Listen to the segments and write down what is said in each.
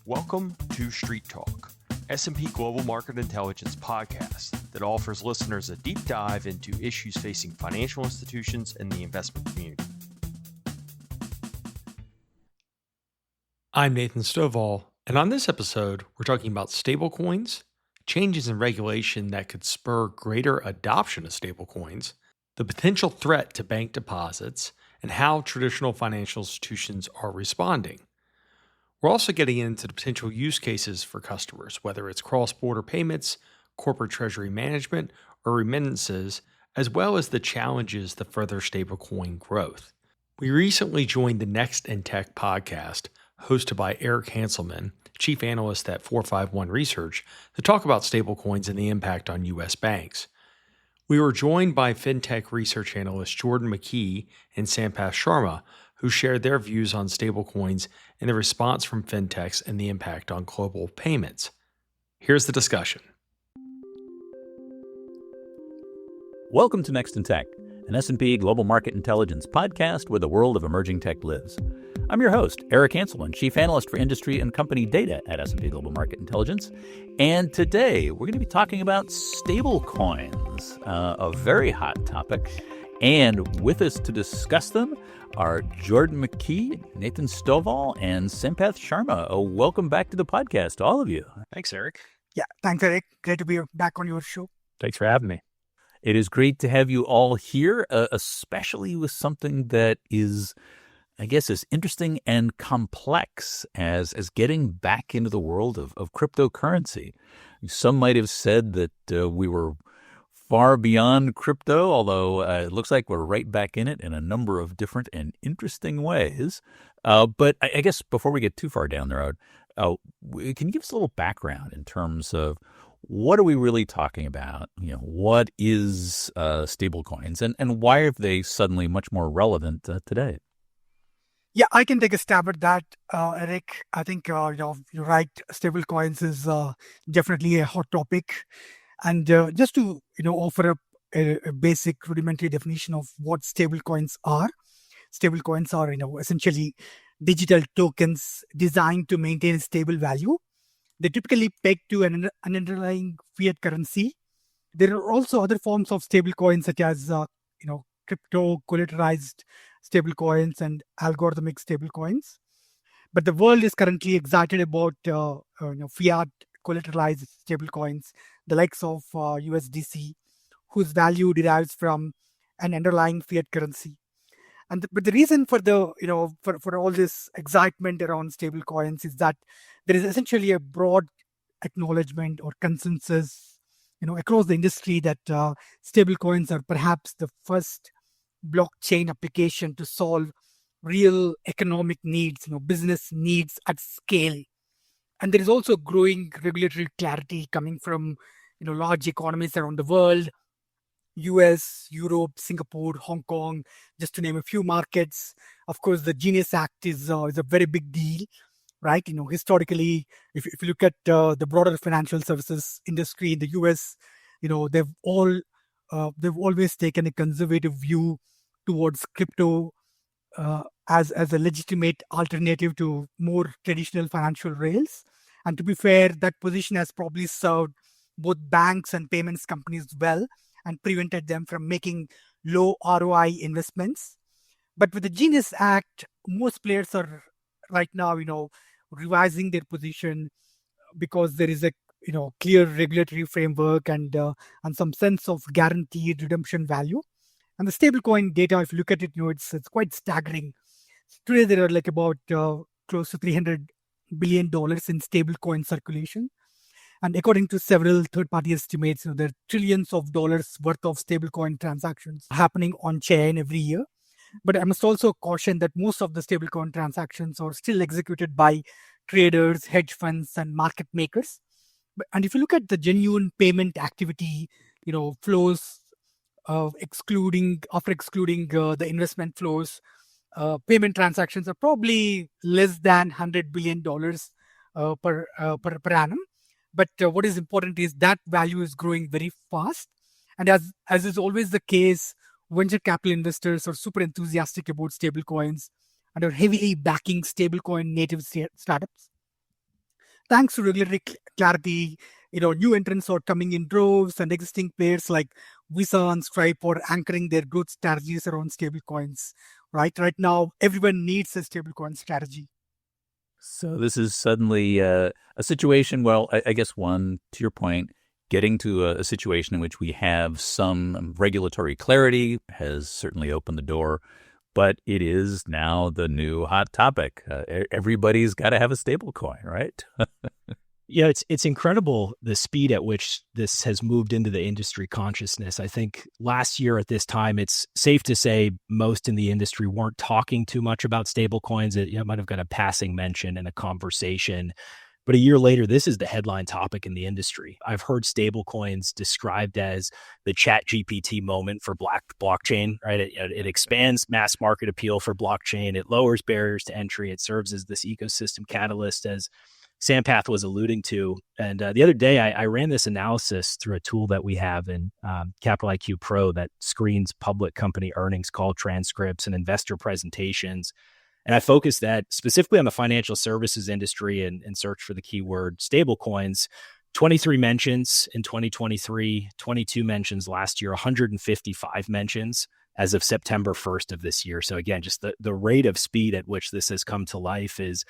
Welcome to Street Talk, S&P Global Market Intelligence podcast that offers listeners a deep dive into issues facing financial institutions and the investment community. I'm Nathan Stovall, and on this episode, we're talking about stablecoins, changes in regulation that could spur greater adoption of stablecoins, the potential threat to bank deposits, and how traditional financial institutions are responding. We're also getting into the potential use cases for customers, whether it's cross-border payments, corporate treasury management, or remittances, as well as the challenges to further stablecoin growth. We recently joined the Next in Tech podcast, hosted by Eric Hanselman, chief analyst at 451 Research, to talk about stablecoins and the impact on U.S. banks. We were joined by fintech research analysts Jordan McKee and Sampath Sharma, who shared their views on stablecoins and the response from fintechs and the impact on global payments. Here's the discussion. Welcome to Next in Tech, an S&P Global Market Intelligence podcast where the world of emerging tech lives. I'm your host, Eric Hanselman, Chief Analyst for Industry and Company Data at S&P Global Market Intelligence. And today, we're going to be talking about stablecoins, a very hot topic. And with us to discuss them are Jordan McKee, Nathan Stovall, and Sampath Sharma. Welcome back to the podcast, all of you. Thanks, Eric. Yeah, thanks, Eric. Great to be back on your show. Thanks for having me. It is great to have you all here, especially with something that is, I guess, as interesting and complex as getting back into the world of cryptocurrency. Some might have said that we were far beyond crypto, although it looks like we're right back in it in a number of different and interesting ways. But I guess before we get too far down the road, can you give us a little background in terms of what are we really talking about? What is stablecoins, and why are they suddenly much more relevant today? Yeah, I can take a stab at that, Eric. I think you're right. Stablecoins is definitely a hot topic. And just to offer up a basic rudimentary definition of what stablecoins are. Stablecoins are essentially digital tokens designed to maintain a stable value. They typically peg to an underlying fiat currency. There are also other forms of stablecoins such as crypto collateralized stablecoins and algorithmic stablecoins. But the world is currently excited about fiat collateralized stablecoins, the likes of USDC, whose value derives from an underlying fiat currency. But the reason for for all this excitement around stablecoins is that there is essentially a broad acknowledgement or consensus, across the industry that stablecoins are perhaps the first blockchain application to solve real economic needs, business needs at scale. And there is also growing regulatory clarity coming from, large economies around the world, US, Europe, Singapore, Hong Kong, just to name a few markets. Of course, the Genius Act is a very big deal, right? Historically, if you look at the broader financial services industry in the US, they've always taken a conservative view towards crypto as a legitimate alternative to more traditional financial rails. And to be fair, that position has probably served both banks and payments companies well and prevented them from making low ROI investments. But with the Genius Act, most players are right now, revising their position because there is a clear regulatory framework and some sense of guaranteed redemption value. And the stablecoin data, if you look at it, it's quite staggering. Today, there are about close to $300 billion in stablecoin circulation. And according to several third-party estimates, there are trillions of dollars worth of stablecoin transactions happening on-chain every year. But I must also caution that most of the stablecoin transactions are still executed by traders, hedge funds, and market makers. And if you look at the genuine payment activity, flows, excluding the investment flows, payment transactions are probably less than $100 billion per annum. But what is important is that value is growing very fast. And as is always the case, venture capital investors are super enthusiastic about stablecoins and are heavily backing stablecoin native startups. thanks to regulatory clarity, new entrants are coming in droves, and existing players like Visa and Stripe are anchoring their growth strategies around stablecoins. Right now, everyone needs a stablecoin strategy. So this is suddenly a situation, well, I guess one, to your point, getting to a situation in which we have some regulatory clarity has certainly opened the door, but it is now the new hot topic. Everybody's got to have a stable coin, right? Yeah, it's incredible the speed at which this has moved into the industry consciousness. I think last year at this time, it's safe to say most in the industry weren't talking too much about stablecoins. It might have got a passing mention in a conversation. But a year later, this is the headline topic in the industry. I've heard stablecoins described as the Chat GPT moment for blockchain, right? It expands mass market appeal for blockchain. It lowers barriers to entry. It serves as this ecosystem catalyst, as Sampath was alluding to. And the other day, I ran this analysis through a tool that we have in Capital IQ Pro that screens public company earnings call transcripts and investor presentations. And I focused that specifically on the financial services industry and search for the keyword stablecoins. 23 mentions in 2023, 22 mentions last year, 155 mentions as of September 1st of this year. So again, just the rate of speed at which this has come to life is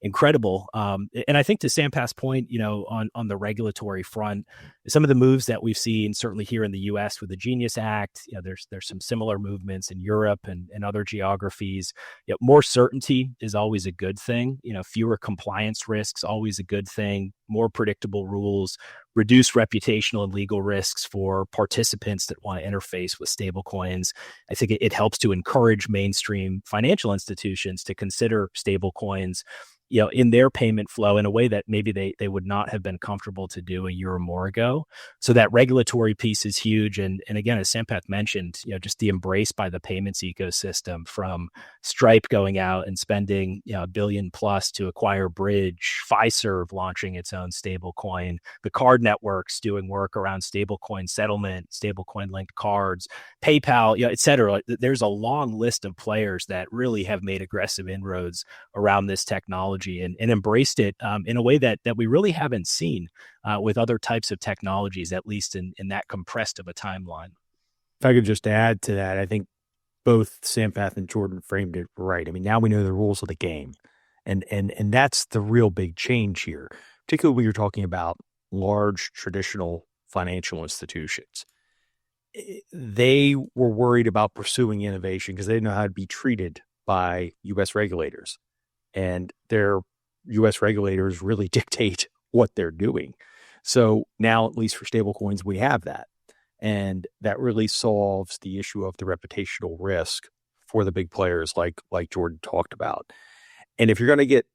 incredible. And I think to Sampath's point, on the regulatory front, some of the moves that we've seen, certainly here in the US with the Genius Act, there's some similar movements in Europe and other geographies. More certainty is always a good thing. Fewer compliance risks, always a good thing. More predictable rules, reduce reputational and legal risks for participants that want to interface with stablecoins. I think it helps to encourage mainstream financial institutions to consider stablecoins in their payment flow in a way that maybe they would not have been comfortable to do a year or more ago. So that regulatory piece is huge. And again, as Sampath mentioned, just the embrace by the payments ecosystem, from Stripe going out and spending $1 billion plus to acquire Bridge, Fiserv launching its own stable coin, the card networks doing work around stablecoin settlement, stablecoin linked cards, PayPal, et cetera. There's a long list of players that really have made aggressive inroads around this technology and embraced it in a way that we really haven't seen with other types of technologies, at least in that compressed of a timeline. If I could just add to that, I think both Sampath and Jordan framed it right. I mean, now we know the rules of the game, and that's the real big change here, particularly when you're talking about large traditional financial institutions. They were worried about pursuing innovation because they didn't know how to be treated by U.S. regulators. And their U.S. regulators really dictate what they're doing. So now, at least for stablecoins, we have that. And that really solves the issue of the reputational risk for the big players like Jordan talked about. And if you're going to get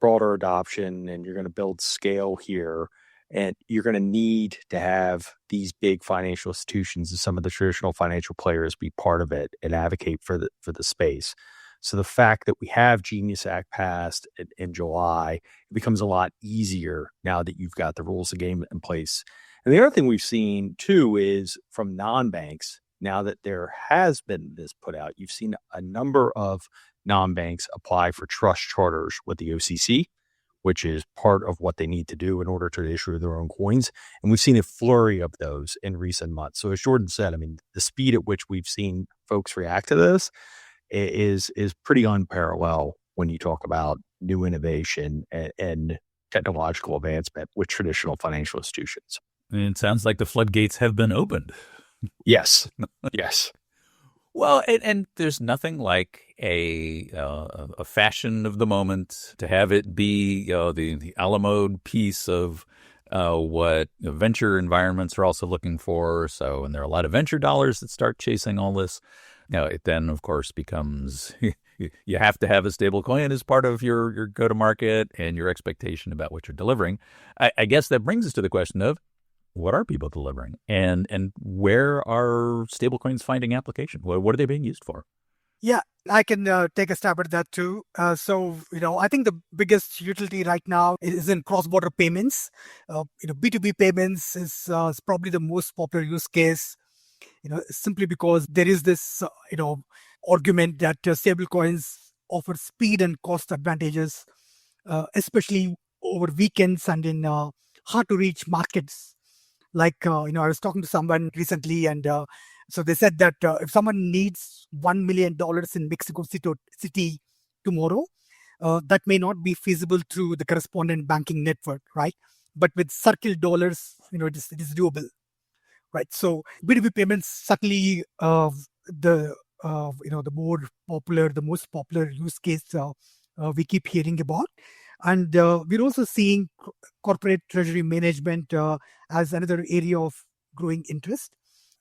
broader adoption and you're going to build scale here, and you're going to need to have these big financial institutions and some of the traditional financial players be part of it and advocate for the space. So the fact that we have Genius Act passed in July, it becomes a lot easier now that you've got the rules of the game in place. And the other thing we've seen too is from non-banks, now that there has been this put out, you've seen a number of non-banks apply for trust charters with the OCC, which is part of what they need to do in order to issue their own coins. And we've seen a flurry of those in recent months. So as Jordan said, I mean, the speed at which we've seen folks react to this is pretty unparalleled when you talk about new innovation and technological advancement with traditional financial institutions. And it sounds like the floodgates have been opened. Yes. Yes. Well, and there's nothing like a fashion of the moment to have it be the a la mode piece of what venture environments are also looking for. So, and there are a lot of venture dollars that start chasing all this. Now, it then, of course, becomes you have to have a stable coin as part of your go-to-market and your expectation about what you're delivering. I guess that brings us to the question of, what are people delivering? And where are stablecoins finding application? What are they being used for? Yeah, I can take a stab at that too. So, I think the biggest utility right now is in cross-border payments. B2B payments is probably the most popular use case. Simply because there is this, argument that stablecoins offer speed and cost advantages, especially over weekends and in hard to reach markets. Like, I was talking to someone recently, and so they said that if someone needs $1 million in Mexico City tomorrow, that may not be feasible through the correspondent banking network, right? But with Circle dollars, it is doable, right? So B2B payments certainly the most popular use case we keep hearing about, and we're also seeing corporate treasury management as another area of growing interest.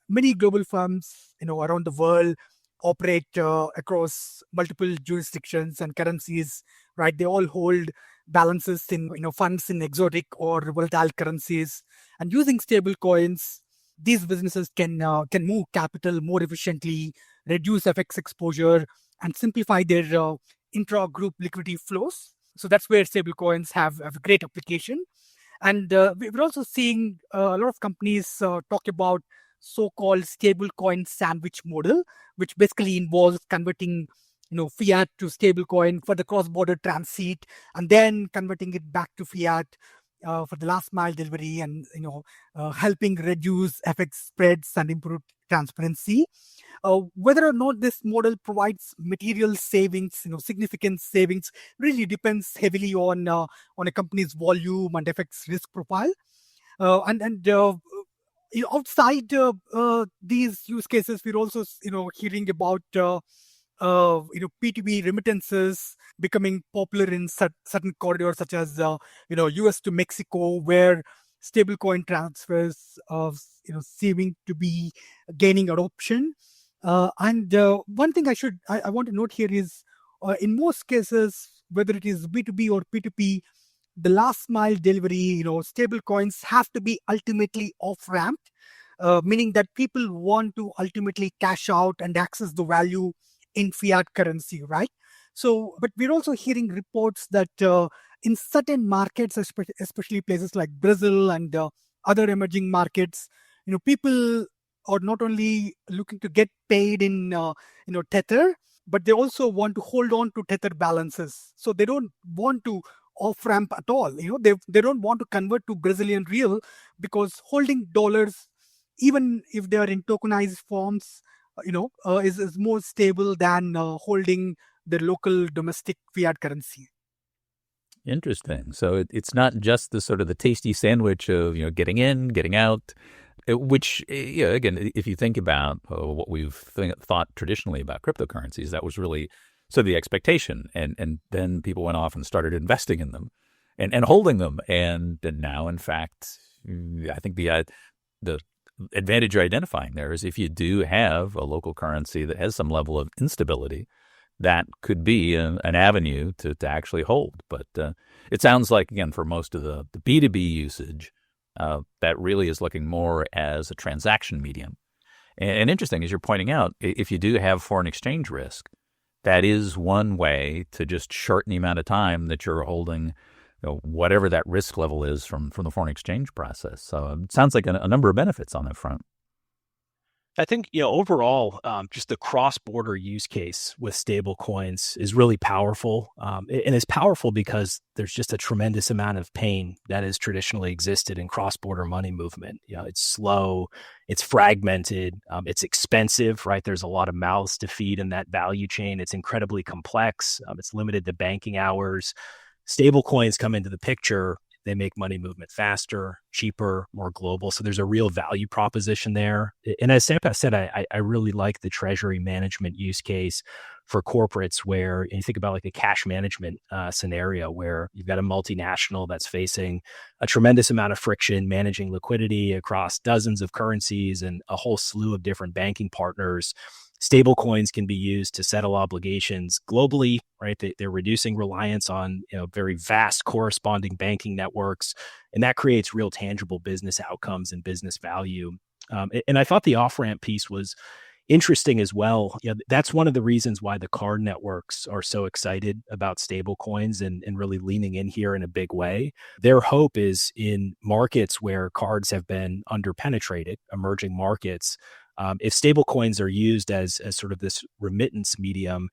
Many global firms, around the world operate across multiple jurisdictions and currencies, right? They all hold balances in, funds in exotic or volatile currencies, and using stable coins, these businesses can move capital more efficiently, reduce FX exposure, and simplify their intra-group liquidity flows. So that's where stable coins have a great application. And we're also seeing a lot of companies talk about so-called stablecoin sandwich model, which basically involves converting, fiat to stablecoin for the cross-border transit, and then converting it back to fiat for the last mile delivery, and helping reduce FX spreads and improve transparency. Whether or not this model provides material savings, significant savings, really depends heavily on a company's volume and FX risk profile. Outside these use cases, we're also hearing about P2B remittances becoming popular in certain corridors, such as US to Mexico, where stablecoin transfers seeming to be gaining adoption. And one thing I want to note here is, in most cases, whether it is B2B or P2P, the last mile delivery, stable coins have to be ultimately off ramped, meaning that people want to ultimately cash out and access the value in fiat currency, right? So, but we're also hearing reports that in certain markets, especially places like Brazil and other emerging markets, people are not only looking to get paid in tether, but they also want to hold on to tether balances. So they don't want to off ramp at all. They don't want to convert to Brazilian real, because holding dollars, even if they are in tokenized forms, is more stable than holding the local domestic fiat currency. Interesting. So it's not just the sort of the tasty sandwich of getting in, getting out, which again, if you think about what we've thought traditionally about cryptocurrencies, that was really sort of the expectation, and then people went off and started investing in them and holding them, and now, in fact, I think the advantage you're identifying there is if you do have a local currency that has some level of instability, that could be an avenue to actually hold. But it sounds like, again, for most of the B2B usage, that really is looking more as a transaction medium. And interesting, as you're pointing out, if you do have foreign exchange risk, that is one way to just shorten the amount of time that you're holding whatever that risk level is from the foreign exchange process. So it sounds like a number of benefits on that front. I think, overall, just the cross-border use case with stable coins is really powerful. And it's powerful because there's just a tremendous amount of pain that has traditionally existed in cross-border money movement. It's slow, it's fragmented, it's expensive, right? There's a lot of mouths to feed in that value chain. It's incredibly complex. It's limited to banking hours. Stable coins come into the picture. They make money movement faster, cheaper, more global. So there's a real value proposition there. And as Sampath said, I really like the treasury management use case for corporates, where you think about like a cash management scenario where you've got a multinational that's facing a tremendous amount of friction managing liquidity across dozens of currencies and a whole slew of different banking partners. Stable coins can be used to settle obligations globally, right? They're reducing reliance on very vast corresponding banking networks, and that creates real tangible business outcomes and business value. And I thought the off-ramp piece was interesting as well. That's one of the reasons why the card networks are so excited about stable coins and really leaning in here in a big way. Their hope is in markets where cards have been underpenetrated, emerging markets. If stable coins are used as sort of this remittance medium,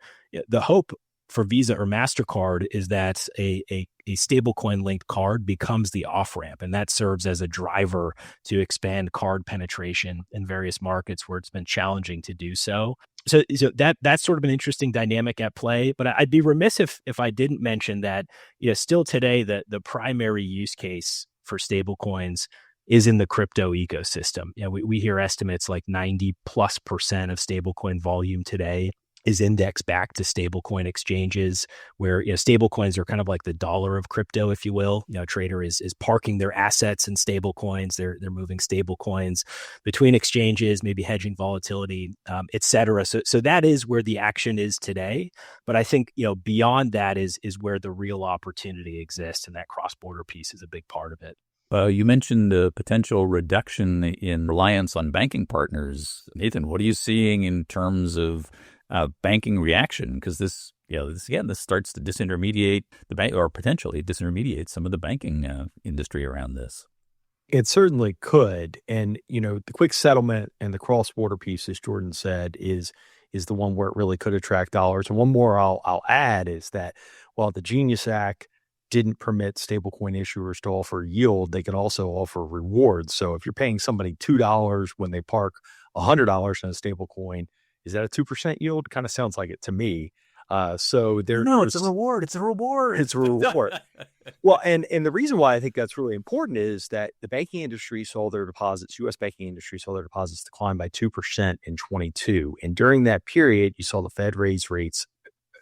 the hope for Visa or MasterCard is that a stablecoin linked card becomes the off ramp, and that serves as a driver to expand card penetration in various markets where it's been challenging to do so. So that's sort of an interesting dynamic at play. But I'd be remiss if I didn't mention that still today the primary use case for stablecoins is in the crypto ecosystem. We hear estimates like 90+% of stablecoin volume today is indexed back to stablecoin exchanges, where stablecoins are kind of like the dollar of crypto, if you will. A trader is parking their assets in stablecoins. They're moving stablecoins between exchanges, maybe hedging volatility, et cetera. So that is where the action is today. But I think beyond that is where the real opportunity exists, and that cross-border piece is a big part of it. You mentioned the potential reduction in reliance on banking partners. Nathan, what are you seeing in terms of banking reaction? Because this starts to disintermediate the bank, or potentially disintermediate some of the banking industry around this. It certainly could. And, the quick settlement and the cross-border piece, as Jordan said, is the one where it really could attract dollars. And one more I'll add is that while the Genius Act didn't permit stablecoin issuers to offer yield, they can also offer rewards. So if you're paying somebody $2 when they park $100 in a stablecoin, is that a 2% yield? Kind of sounds like it to me. So it's a reward. It's a reward. It's a reward. Well, and the reason why I think that's really important is that the banking industry saw their deposits, U.S. banking industry saw their deposits decline by 2% in 22. And during that period, you saw the Fed raise rates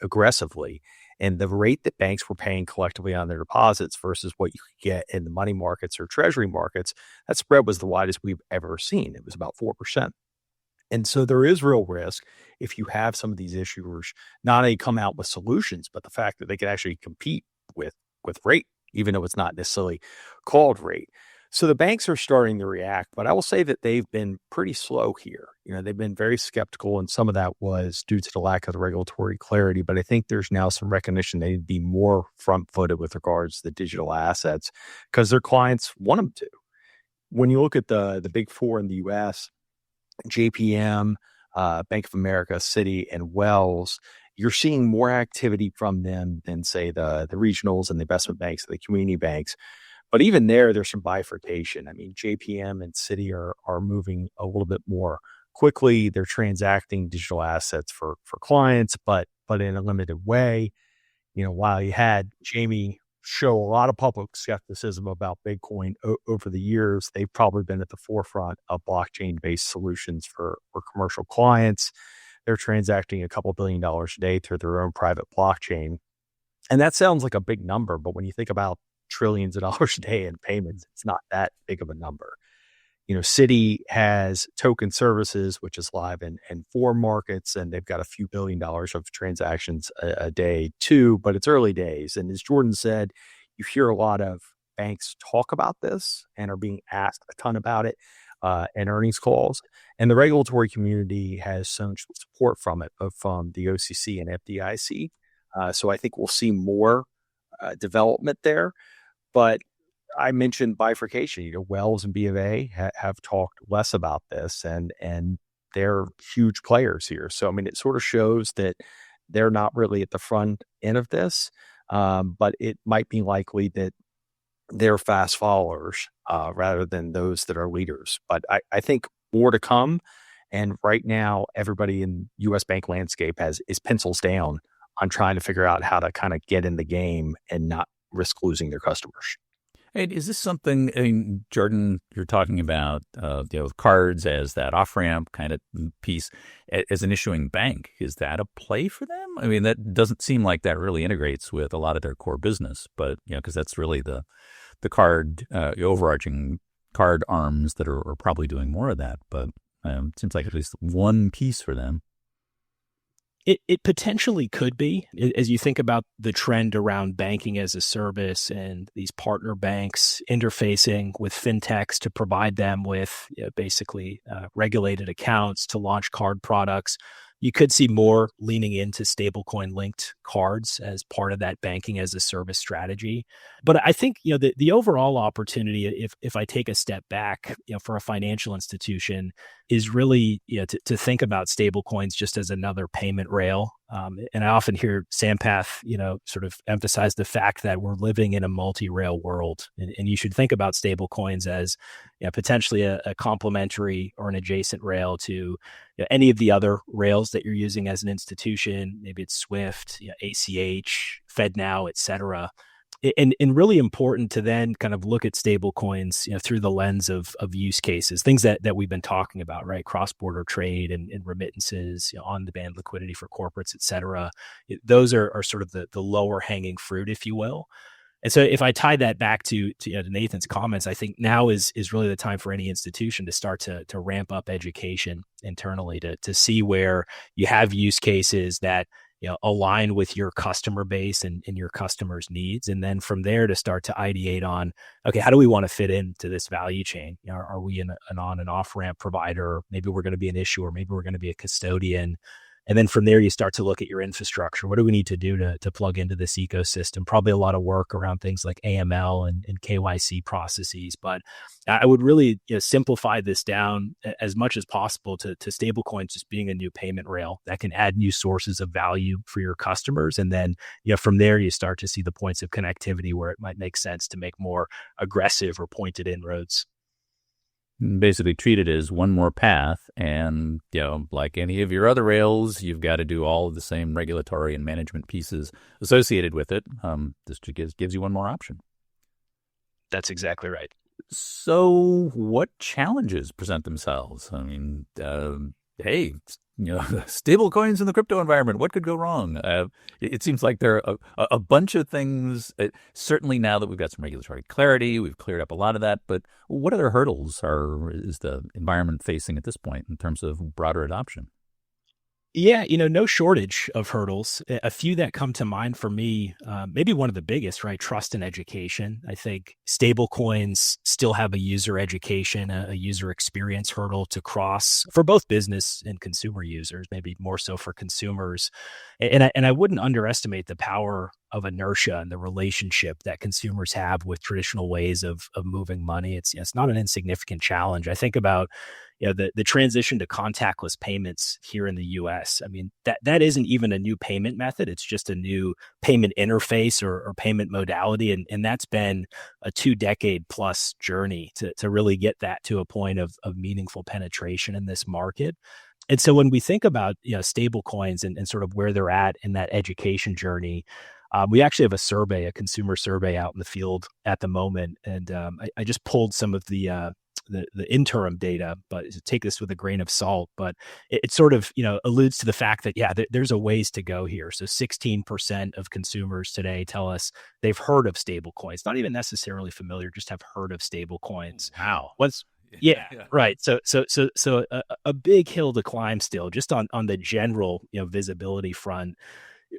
aggressively. And the rate that banks were paying collectively on their deposits versus what you could get in the money markets or treasury markets, that spread was the widest we've ever seen. It was about 4%. And so there is real risk if you have some of these issuers not only come out with solutions, but the fact that they can actually compete with rate, even though it's not necessarily called rate. So the banks are starting to react, but I will say that they've been pretty slow here. They've been very skeptical, and some of that was due to the lack of the regulatory clarity. But I think there's now some recognition they need to be more front-footed with regards to the digital assets because their clients want them to. When you look at the big four in the U.S., JPM, Bank of America, Citi, and Wells, you're seeing more activity from them than, say, the regionals and the investment banks, the community banks. But even there's some bifurcation. I mean, JPM and Citi are moving a little bit more quickly. They're transacting digital assets for clients, but in a limited way. While you had Jamie show a lot of public skepticism about Bitcoin over the years, they've probably been at the forefront of blockchain-based solutions for commercial clients. They're transacting a couple $1 billion a day through their own private blockchain. And that sounds like a big number, but when you think about trillions of dollars a day in payments, it's not that big of a number. Citi has token services, which is live in 4 markets, and they've got a few $1 billion of transactions a day too, but it's early days. And as Jordan said, you hear a lot of banks talk about this and are being asked a ton about it in earnings calls. And the regulatory community has shown support from it, both from the OCC and FDIC. So I think we'll see more development there. But I mentioned bifurcation. Wells and B of A have talked less about this, and they're huge players here. So, I mean, it sort of shows that they're not really at the front end of this, but it might be likely that they're fast followers rather than those that are leaders. But I think more to come. And right now, everybody in U.S. bank landscape is pencils down on trying to figure out how to kind of get in the game and not risk losing their customers. And is this something, Jordan, you're talking about, cards as that off-ramp kind of piece as an issuing bank? Is that a play for them? I mean, that doesn't seem like that really integrates with a lot of their core business, but, because that's really the card, overarching card arms that are probably doing more of that. But it seems like at least one piece for them. It potentially could be, as you think about the trend around banking as a service and these partner banks interfacing with fintechs to provide them with basically regulated accounts to launch card products. You could see more leaning into stablecoin linked cards as part of that banking as a service strategy. But I think, the overall opportunity, if I take a step back, for a financial institution, is really to think about stablecoins just as another payment rail. And I often hear Sampath, sort of emphasize the fact that we're living in a multi-rail world, and you should think about stablecoins as potentially a complementary or an adjacent rail to any of the other rails that you're using as an institution. Maybe it's Swift, ACH, FedNow, et cetera. And really important to then kind of look at stable coins, through the lens of use cases, things that we've been talking about, right? Cross-border trade and remittances, on-demand liquidity for corporates, et cetera. Those are sort of the lower hanging fruit, if you will. And so if I tie that back to Nathan's comments, I think now is really the time for any institution to start to ramp up education internally to see where you have use cases that align with your customer base and your customers' needs. And then from there to start to ideate on, okay, how do we want to fit into this value chain? Are we an on and off ramp provider? Maybe we're going to be an issuer. Maybe we're going to be a custodian. And then from there, you start to look at your infrastructure. What do we need to do to plug into this ecosystem? Probably a lot of work around things like AML and KYC processes. But I would really simplify this down as much as possible to stablecoins just being a new payment rail that can add new sources of value for your customers. And then from there, you start to see the points of connectivity where it might make sense to make more aggressive or pointed inroads. Basically treat it as one more path, and like any of your other rails, you've got to do all of the same regulatory and management pieces associated with it. This gives you one more option. That's exactly right. So what challenges present themselves? I mean, hey, stable coins in the crypto environment, what could go wrong? It seems like there are a bunch of things, certainly now that we've got some regulatory clarity, we've cleared up a lot of that, but what other hurdles is the environment facing at this point in terms of broader adoption? Yeah, no shortage of hurdles. A few that come to mind for me, maybe one of the biggest, right? Trust and education. I think stable coins still have a user education, a user experience hurdle to cross for both business and consumer users, maybe more so for consumers. And I wouldn't underestimate the power of inertia and the relationship that consumers have with traditional ways of moving money. It's not an insignificant challenge. I think about the transition to contactless payments here in the US. I mean, that isn't even a new payment method. It's just a new payment interface or payment modality. And that's been a 2-decade plus journey to really get that to a point of meaningful penetration in this market. And so when we think about stable coins and sort of where they're at in that education journey, we actually have a consumer survey out in the field at the moment. And I just pulled some of the interim data, but take this with a grain of salt. But it sort of alludes to the fact that there's a ways to go here. So 16% of consumers today tell us they've heard of stable coins, not even necessarily familiar, just have heard of stable coins. Wow. Yeah, right. So a big hill to climb still, just on the general visibility front.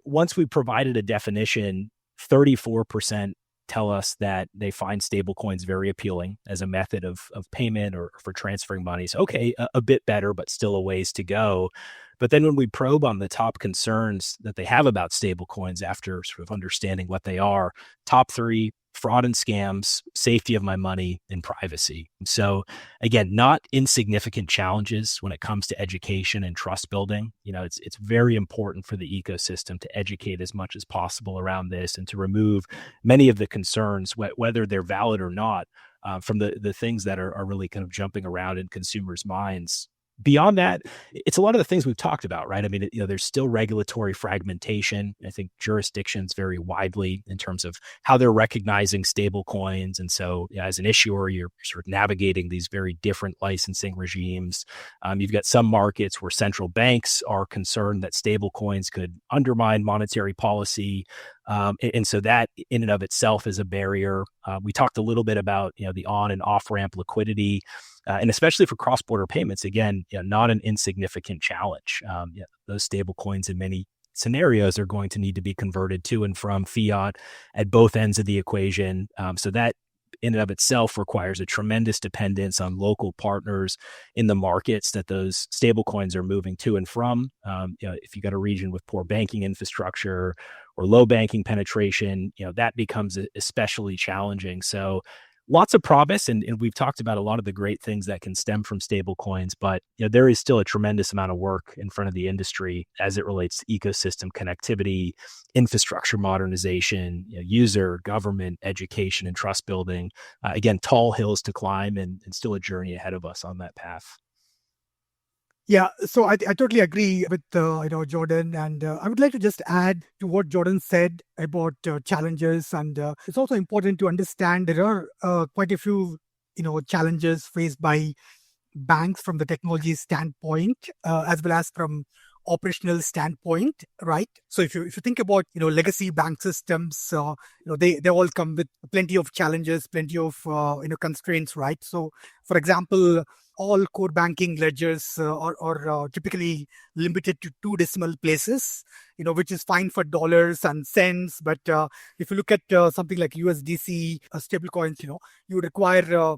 Once we provided a definition, 34% tell us that they find stablecoins very appealing as a method of payment or for transferring money. So, okay, a bit better, but still a ways to go. But then when we probe on the top concerns that they have about stablecoins after sort of understanding what they are, top 3, fraud and scams, safety of my money, and privacy. So again, not insignificant challenges when it comes to education and trust building. It's very important for the ecosystem to educate as much as possible around this and to remove many of the concerns, whether they're valid or not, from the things that are really kind of jumping around in consumers' minds. Beyond that, it's a lot of the things we've talked about, right? I mean, there's still regulatory fragmentation. I think jurisdictions vary widely in terms of how they're recognizing stable coins. And so as an issuer, you're sort of navigating these very different licensing regimes. You've got some markets where central banks are concerned that stable coins could undermine monetary policy. And so that in and of itself is a barrier. We talked a little bit about, the on and off ramp liquidity. And especially for cross-border payments, again, not an insignificant challenge. Those stable coins in many scenarios are going to need to be converted to and from fiat at both ends of the equation. So that in and of itself requires a tremendous dependence on local partners in the markets that those stable coins are moving to and from. If you got a region with poor banking infrastructure or low banking penetration, that becomes especially challenging. So lots of promise, and we've talked about a lot of the great things that can stem from stable coins, but there is still a tremendous amount of work in front of the industry as it relates to ecosystem connectivity, infrastructure modernization, user, government, education, and trust building. Again, tall hills to climb, and still a journey ahead of us on that path. Yeah, so I totally agree with Jordan, and I would like to just add to what Jordan said about challenges, and it's also important to understand there are quite a few challenges faced by banks from the technology standpoint, as well as from operational standpoint, right? So if you think about legacy bank systems, they all come with plenty of challenges, plenty of constraints, right? So for example, all core banking ledgers are typically limited to 2 decimal places, which is fine for dollars and cents. But if you look at something like USDC stablecoins, you require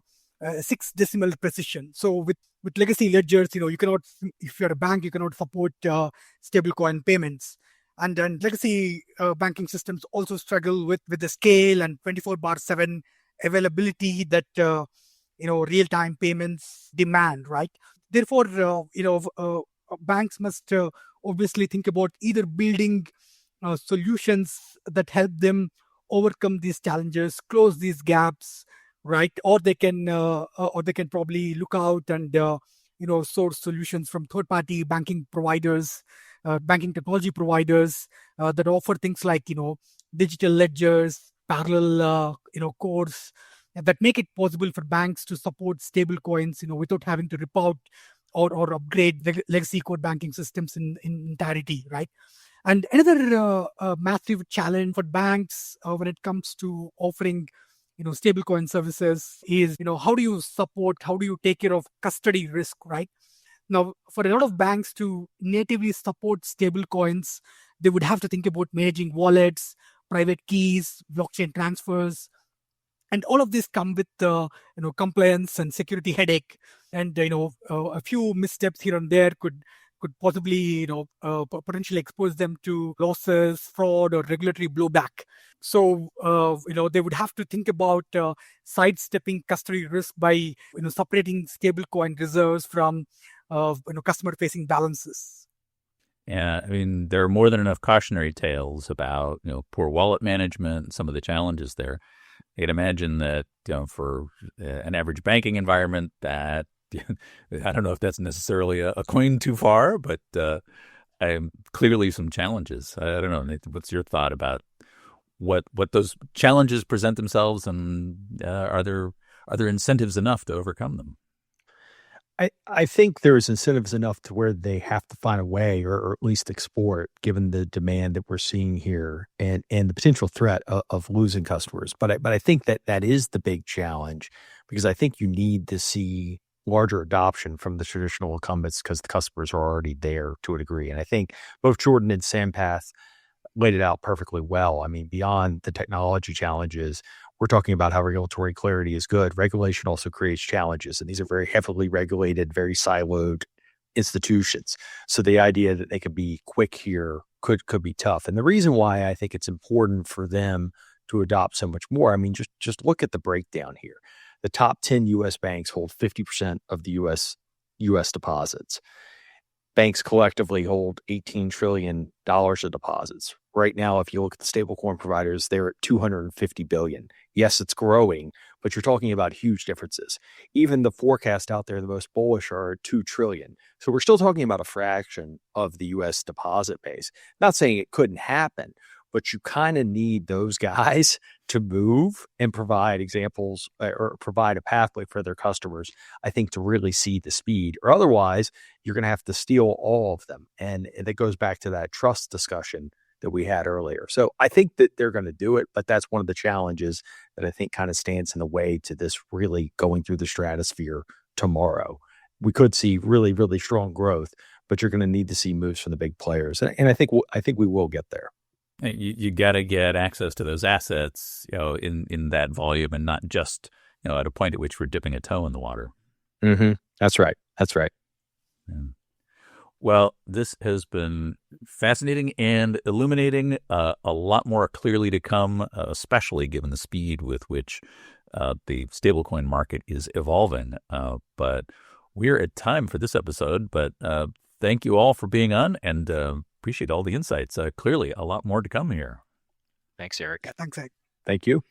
6 decimal precision. So with legacy ledgers, you cannot, if you're a bank, you cannot support stablecoin payments. And then legacy banking systems also struggle with the scale and 24/7 availability that real-time payments demand, right? Therefore, banks must obviously think about either building solutions that help them overcome these challenges, close these gaps, right? Or they can probably look out and source solutions from third-party banking providers, banking technology providers that offer things like digital ledgers, parallel cores that make it possible for banks to support stable coins without having to rip out or upgrade legacy core banking systems in entirety, right? And another massive challenge for banks when it comes to offering stablecoin services is how do you take care of custody risk, right? Now, for a lot of banks to natively support stablecoins, they would have to think about managing wallets, private keys, blockchain transfers, and all of this come with compliance and security headache, and a few missteps here and there could possibly potentially expose them to losses, fraud, or regulatory blowback. So they would have to think about sidestepping custody risk by separating stablecoin reserves from customer facing balances. Yeah, I mean, there are more than enough cautionary tales about poor wallet management and some of the challenges there. I can imagine that for an average banking environment, that I don't know if that's necessarily a coin too far, but clearly some challenges. I don't know, Nathan, what's your thought about what those challenges present themselves, and are there incentives enough to overcome them? I think there's incentives enough to where they have to find a way, or at least explore it, given the demand that we're seeing here and the potential threat of losing customers. But I think that is the big challenge, because I think you need to see larger adoption from the traditional incumbents because the customers are already there to a degree. And I think both Jordan and Sampath laid it out perfectly well. I mean, beyond the technology challenges, we're talking about how regulatory clarity is good. Regulation also creates challenges, and these are very heavily regulated, very siloed institutions. So the idea that they could be quick here could be tough. And the reason why I think it's important for them to adopt so much more, I mean, just look at the breakdown here. The top 10 U.S. banks hold 50% of the U.S. deposits. Banks collectively hold $18 trillion of deposits. Right now, if you look at the stablecoin providers, they're at $250 billion. Yes, it's growing, but you're talking about huge differences. Even the forecast out there, the most bullish, are at $2 trillion. So we're still talking about a fraction of the U.S. deposit base. Not saying it couldn't happen, but you kind of need those guys to move and provide examples or provide a pathway for their customers, I think, to really see the speed. Or otherwise, you're going to have to steal all of them. And that goes back to that trust discussion that we had earlier. So I think that they're going to do it, but that's one of the challenges that I think kind of stands in the way to this really going through the stratosphere tomorrow. We could see really, really strong growth, but you're going to need to see moves from the big players. And I think we will get there. You got to get access to those assets, in that volume, and not just, at a point at which we're dipping a toe in the water. Mm-hmm. That's right. Yeah. Well, this has been fascinating and illuminating. A lot more clearly to come, especially given the speed with which the stablecoin market is evolving. But we're at time for this episode. But thank you all for being on, and appreciate all the insights. Clearly, a lot more to come here. Thanks, Eric. Yeah, thanks, Eric. Thank you.